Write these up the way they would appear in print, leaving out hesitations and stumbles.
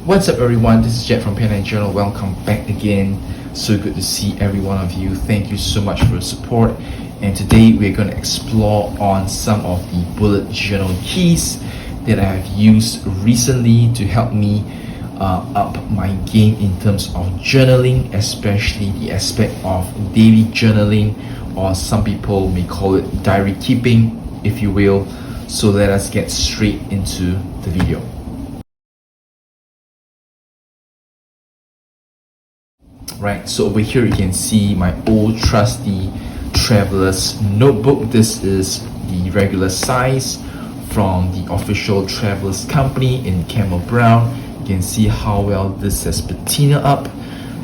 What's up everyone, this is Jet from Pen and Journal. Welcome back again. So good to see every one of you. Thank you so much for your support. And today we're going to explore on some of the bullet journal keys that I have used recently to help me up my game in terms of journaling, especially the aspect of daily journaling, or some people may call it diary keeping, if you will. So let us get straight into the video. Right, so over here you can see my old trusty Traveler's Notebook. This is the regular size from the official Travelers company in Camel Brown. You can see how well this has patina up,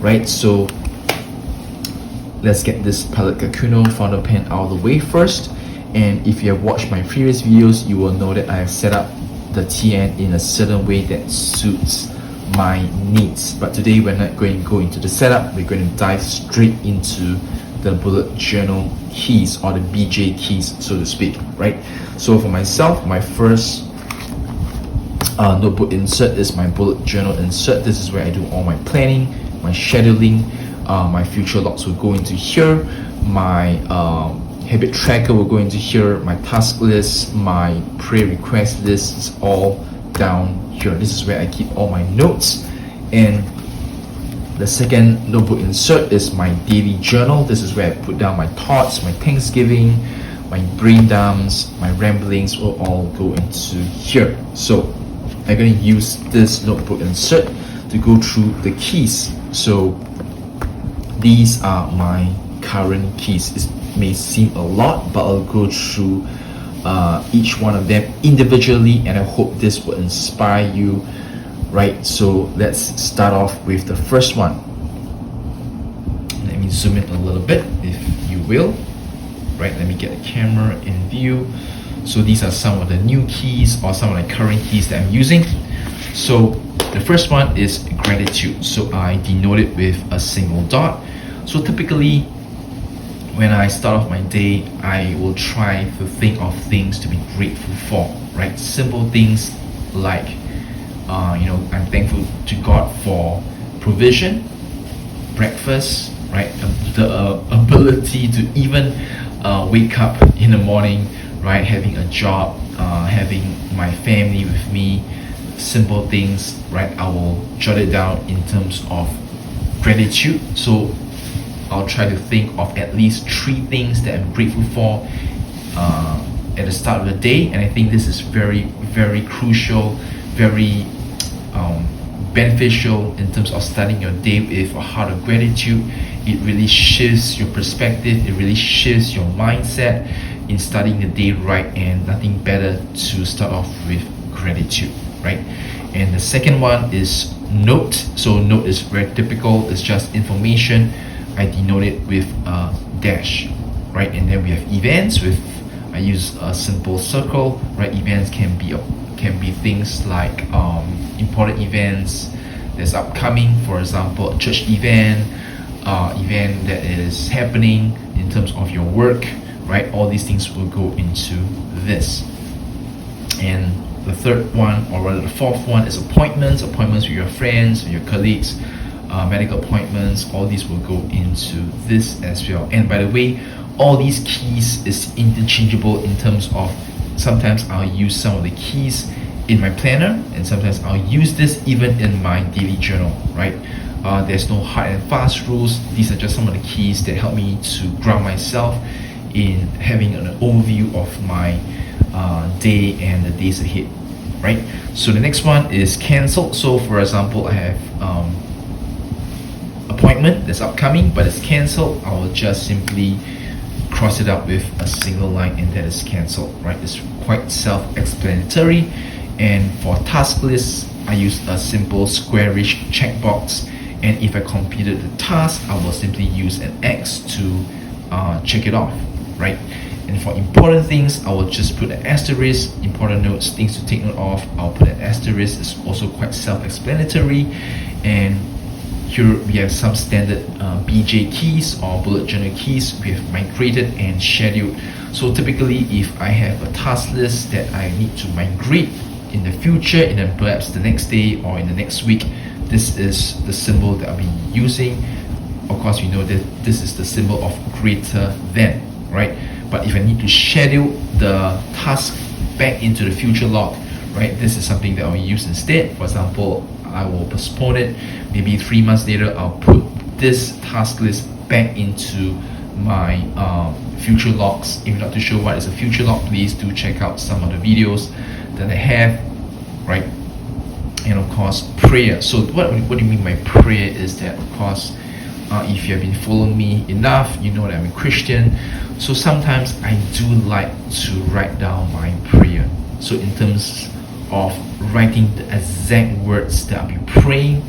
right? So let's get this Palette Kakuno fountain pen out of the way first. And if you have watched my previous videos, you will know that I have set up the TN in a certain way that suits my needs. But today we're not going to go into the setup. We're going to dive straight into the bullet journal keys, or the BJ keys, so to speak, right? So for myself, my first notebook insert is my bullet journal insert. This is where I do all my planning, my scheduling. My future logs will go into here. My habit tracker will go into here. My task list, my prayer request list is all down here. This is where I keep all my notes. And the second notebook insert is my daily journal. This is where I put down my thoughts, my Thanksgiving, my brain dumps, my ramblings will all go into here. So I'm going to use this notebook insert to go through the keys. So these are my current keys. It may seem a lot, but I'll go through each one of them individually, and I hope this will inspire you, right? So let's start off with the first one. Let me zoom in a little bit, if you will. Right, let me get the camera in view. So these are some of the new keys, or some of the current keys that I'm using. So the first one is gratitude. So I denote it with a single dot. So typically when I start off my day, I will try to think of things to be grateful for, right? Simple things like, I'm thankful to God for provision, breakfast, right? The ability to even wake up in the morning, right? Having a job, having my family with me, simple things, right? I will jot it down in terms of gratitude. So I'll try to think of at least 3 things that I'm grateful for at the start of the day. And I think this is very, very crucial, very beneficial in terms of starting your day with a heart of gratitude. It really shifts your perspective, it really shifts your mindset in starting the day right, and nothing better to start off with gratitude, right? And the second one is note. So note is very typical, it's just information. I denote it with a dash, right? And then we have events I use a simple circle, right? Events can be things like important events that's upcoming, for example, a church event that is happening in terms of your work, right? All these things will go into this. And the third one, or rather the fourth one, is appointments with your friends, with your colleagues, medical appointments. All these will go into this as well. And by the way, all these keys is interchangeable in terms of, sometimes I'll use some of the keys in my planner, and sometimes I'll use this even in my daily journal, right? There's no hard and fast rules. These are just some of the keys that help me to ground myself in having an overview of my day and the days ahead, right? So the next one is cancel. So for example, I have appointment that's upcoming but it's cancelled. I will just simply cross it out with a single line, and that is cancelled, right? It's quite self-explanatory. And for task lists, I use a simple squarish checkbox, and if I completed the task, I will simply use an X to check it off, right? And for important things, I will just put an asterisk. Important notes, things to take note of, I'll put an asterisk. It's also quite self-explanatory. And here we have some standard BJ keys, or bullet journal keys. We have migrated and scheduled. So typically, if I have a task list that I need to migrate in the future, and then perhaps the next day or in the next week, this is the symbol that I'll be using. Of course, we know that this is the symbol of greater than, right? But if I need to schedule the task back into the future log, right, this is something that I'll use instead. For example, I will postpone it. Maybe 3 months later, I'll put this task list back into my future logs. If you're not too sure what is a future log, please do check out some of the videos that I have, right? And of course, prayer. So what do you mean by prayer is that, of course, if you have been following me enough, you know that I'm a Christian. So sometimes I do like to write down my prayer. So in terms of writing the exact words that I'll be praying,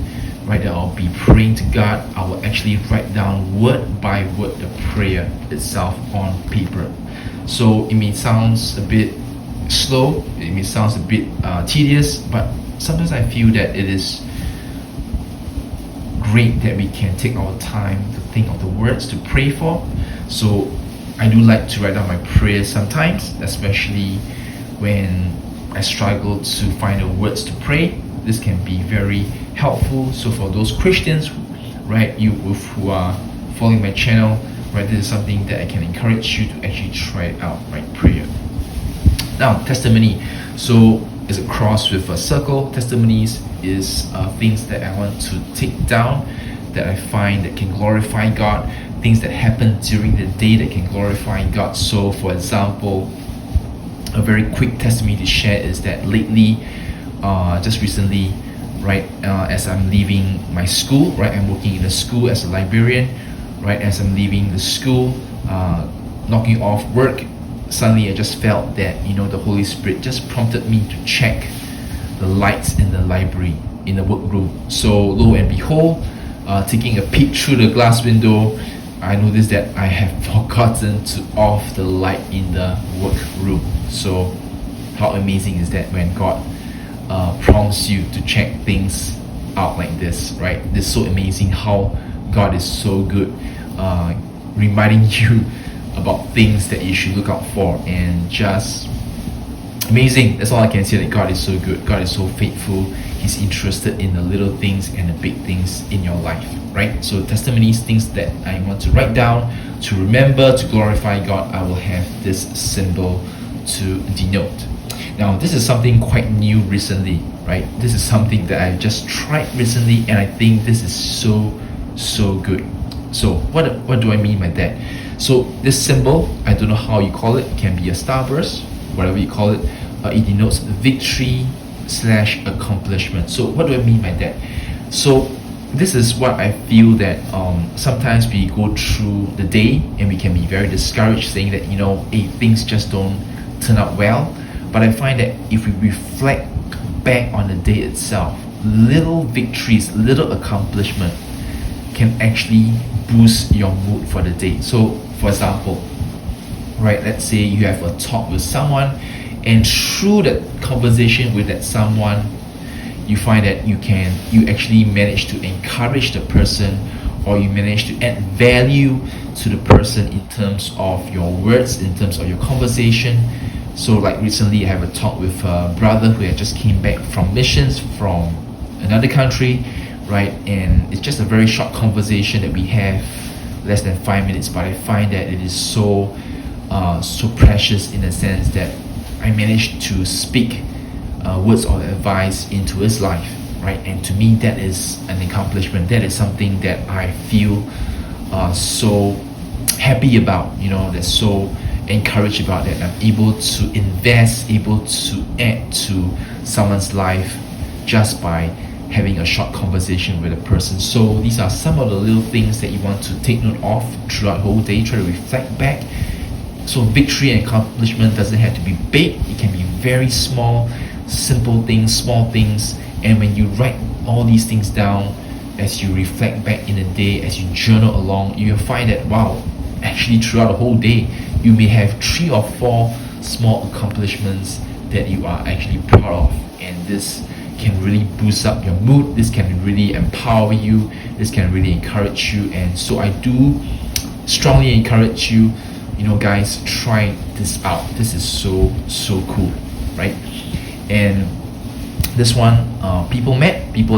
right, that I'll be praying to God, I will actually write down word by word the prayer itself on paper. So it may sound a bit slow, it may sound a bit tedious, but sometimes I feel that it is great that we can take our time to think of the words to pray for. So I do like to write down my prayers sometimes, especially when I struggle to find the words to pray. This can be very helpful. So for those Christians, right, who are following my channel, right, this is something that I can encourage you to actually try it out, right, prayer. Now, testimony. So is a cross with a circle. Testimonies is things that I want to take down that I find that can glorify God, things that happen during the day that can glorify God. So for example, a very quick testimony to share is that lately, just recently, right, as I'm leaving my school, right, I'm working in a school as a librarian, right, as I'm leaving the school, knocking off work, suddenly I just felt that, the Holy Spirit just prompted me to check the lights in the library, in the workroom. So lo and behold, taking a peek through the glass window, I noticed that I have forgotten to off the light in the workroom. So how amazing is that when God prompts you to check things out like this, right? It's so amazing how God is so good, reminding you about things that you should look out for, and just amazing. That's all I can say, that God is so good, God is so faithful. He's interested in the little things and the big things in your life, right? So testimonies, things that I want to write down, to remember, to glorify God, I will have this symbol to denote. Now, this is something quite new recently, right? This is something that I just tried recently, and I think this is so good. So what do I mean by that? So this symbol, I don't know how you call it can be a starburst, whatever you call it, it denotes victory / accomplishment. So what do I mean by that? So this is what I feel that sometimes we go through the day and we can be very discouraged, saying that hey, things just don't turn out well. But I find that if we reflect back on the day itself, little victories, little accomplishment can actually boost your mood for the day. So for example, right, let's say you have a talk with someone, and through that conversation with that someone, you find that you actually manage to encourage the person, or you manage to add value to the person in terms of your words, in terms of your conversation. So like recently I have a talk with a brother who had just came back from missions from another country, right, and it's just a very short conversation that we have, less than 5 minutes, but I find that it is so precious, in the sense that I managed to speak words of advice into his life, right? And to me, that is an accomplishment. That is something that I feel so happy about, that's so encouraged about, that I'm able to invest, able to add to someone's life just by having a short conversation with a person. So these are some of the little things that you want to take note of throughout the whole day. Try to reflect back. So victory and accomplishment doesn't have to be big. It can be very small, simple things, small things. And when you write all these things down, as you reflect back in the day, as you journal along, you'll find that, wow, actually throughout the whole day, you may have 3 or 4 small accomplishments that you are actually proud of. And this can really boost up your mood. This can really empower you. This can really encourage you. And so I do strongly encourage you, guys, try this out. This is so cool, right? And This one, people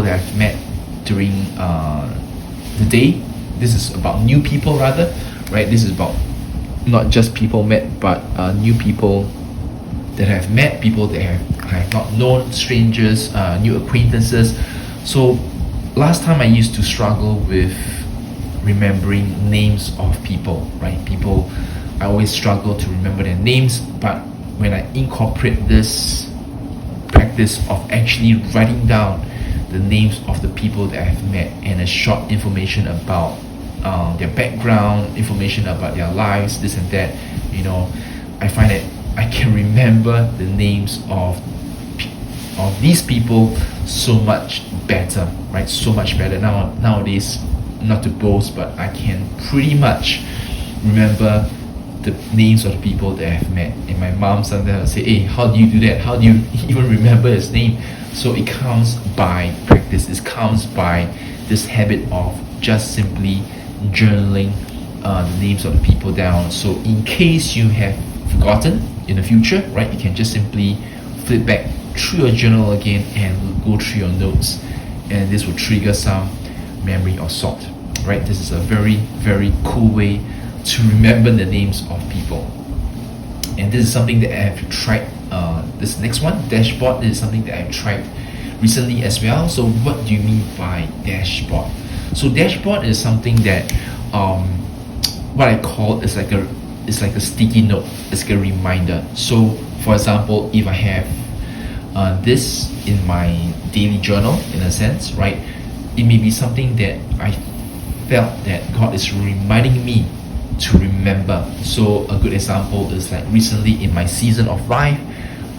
that I've met during the day. This is about new people rather, right? This is about not just people met, but new people that I've met, people that have not known, strangers, new acquaintances. So last time I used to struggle with remembering names of people, right? People, I always struggle to remember their names, but when I incorporate this practice of actually writing down the names of the people that I've met and a short information about their background, information about their lives, this and that, I find that I can remember the names of these people so much better, right? So much better nowadays. Not to boast, but I can pretty much remember the names of the people that I've met. And my mom sometimes will say, "Hey, how do you do that? How do you even remember his name?" So it comes by practice. It comes by this habit of just simply journaling the names of the people down. So in case you have forgotten in the future, right, you can just simply flip back through your journal again and go through your notes, and this will trigger some memory or sort, right? This is a very, very cool way to remember the names of people. And this is something that I have tried. This next one, dashboard, this is something that I've tried recently as well. So what do you mean by dashboard? So dashboard is something that what I call is like a sticky note. It's like a reminder. So for example, if I have this in my daily journal, in a sense, right, it may be something that I felt that God is reminding me to remember. So a good example is like recently in my season of life,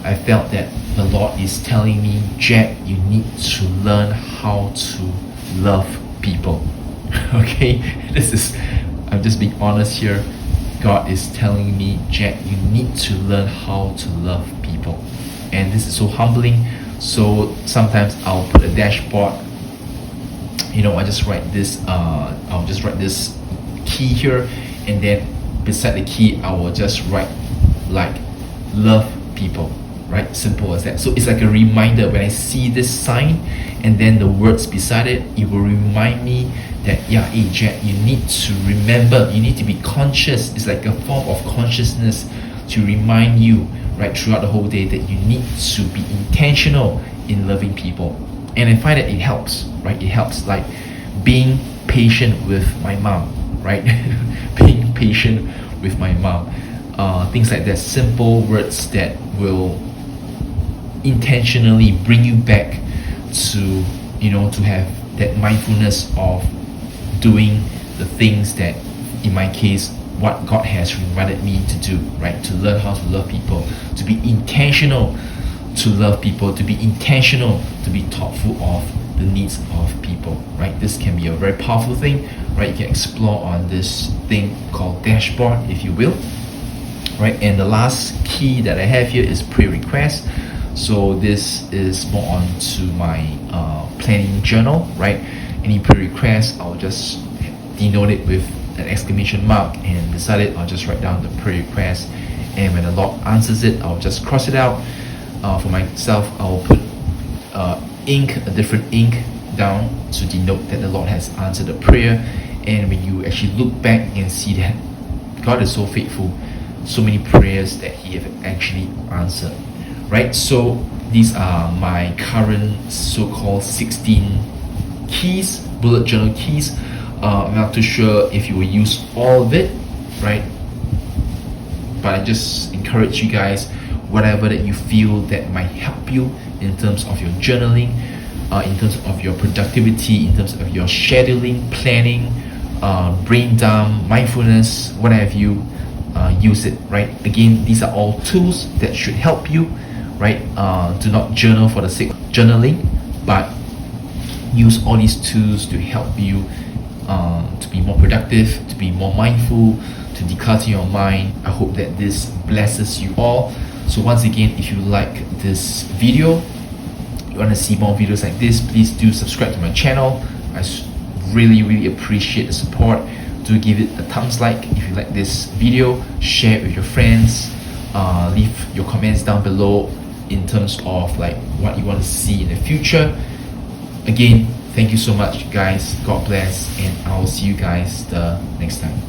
I felt that the Lord is telling me, Jack, you need to learn how to love people. Okay, I'm just being honest here. God is telling me, Jack, you need to learn how to love people. And this is so humbling. So sometimes I'll put a dashboard, I just write this, I'll just write this key here, and then beside the key, I will just write like love people, right? Simple as that. So it's like a reminder when I see this sign and then the words beside it, it will remind me that, hey Jack, you need to remember, you need to be conscious. It's like a form of consciousness to remind you, right, throughout the whole day that you need to be intentional in loving people. And I find that it helps, right? It helps, like being patient with my mom, right? Being patient with my mom. Things like that, simple words that will intentionally bring you back to, to have that mindfulness of doing the things that, in my case, what God has reminded me to do, right? To learn how to love people, to be intentional to love people, to be intentional, to be thoughtful of the needs of people, right? This can be a very powerful thing, right? You can explore on this thing called dashboard, if you will, right? And the last key that I have here is prayer request. So this is more on to my planning journal, right? Any prayer request, I'll just denote it with an exclamation mark, and beside it I'll just write down the prayer request, and when the Lord answers it, I'll just cross it out. For myself, I'll put a different ink down to denote that the Lord has answered the prayer. And when you actually look back and see that God is so faithful, so many prayers that He have actually answered, right? So these are my current so-called 16 keys, bullet journal keys. I'm not too sure if you will use all of it, right? But I just encourage you guys, whatever that you feel that might help you in terms of your journaling, in terms of your productivity, in terms of your scheduling, planning, brain dump, mindfulness, what have you, use it, right? Again, these are all tools that should help you, right? Do not journal for the sake of journaling, but use all these tools to help you to be more productive, to be more mindful, to declutter your mind. I hope that this blesses you all. So once again, if you like this video, you want to see more videos like this, please do subscribe to my channel. I really appreciate the support. Do give it a thumbs like if you like this video, share it with your friends, leave your comments down below in terms of like what you want to see in the future. Again, thank you so much guys, God bless, and I'll see you guys the next time.